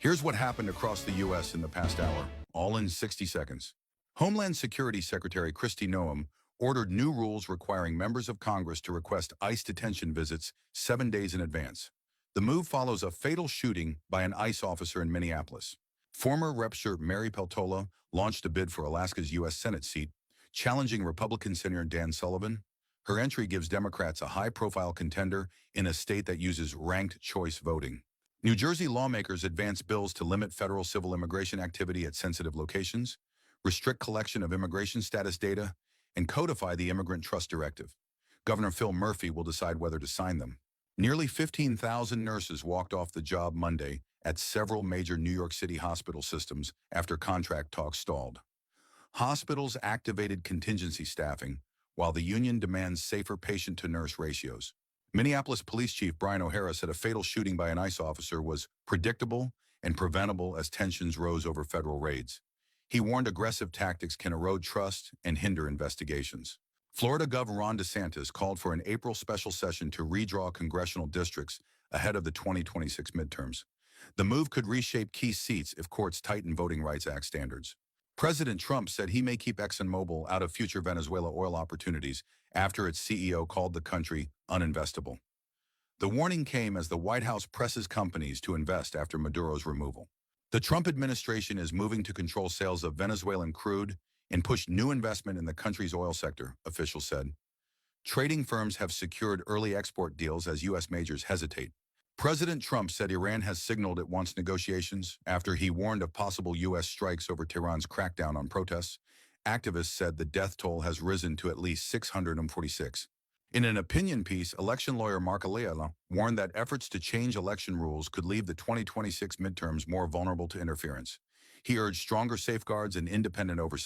Here's what happened across the U.S. in the past hour, all in 60 seconds. Homeland Security Secretary Kristi Noem ordered new rules requiring members of Congress to request ICE detention visits 7 days in advance. The move follows a fatal shooting by an ICE officer in Minneapolis. Former Representative Mary Peltola launched a bid for Alaska's U.S. Senate seat, challenging Republican Senator Dan Sullivan. Her entry gives Democrats a high-profile contender in a state that uses ranked choice voting. New Jersey lawmakers advance bills to limit federal civil immigration activity at sensitive locations, restrict collection of immigration status data, and codify the Immigrant Trust Directive. Governor Phil Murphy will decide whether to sign them. Nearly 15,000 nurses walked off the job Monday at several major New York City hospital systems after contract talks stalled. Hospitals activated contingency staffing, while the union demands safer patient-to-nurse ratios. Minneapolis Police Chief Brian O'Hara said a fatal shooting by an ICE officer was predictable and preventable as tensions rose over federal raids. He warned aggressive tactics can erode trust and hinder investigations. Florida Governor Ron DeSantis called for an April special session to redraw congressional districts ahead of the 2026 midterms. The move could reshape key seats if courts tighten Voting Rights Act standards. President Trump said he may keep ExxonMobil out of future Venezuela oil opportunities after its CEO called the country uninvestable. The warning came as the White House presses companies to invest after Maduro's removal. The Trump administration is moving to control sales of Venezuelan crude and push new investment in the country's oil sector, officials said. Trading firms have secured early export deals as U.S. majors hesitate. President Trump said Iran has signaled it wants negotiations after he warned of possible U.S. strikes over Tehran's crackdown on protests. Activists said the death toll has risen to at least 646. In an opinion piece, election lawyer Mark Aliala warned that efforts to change election rules could leave the 2026 midterms more vulnerable to interference. He urged stronger safeguards and independent oversight.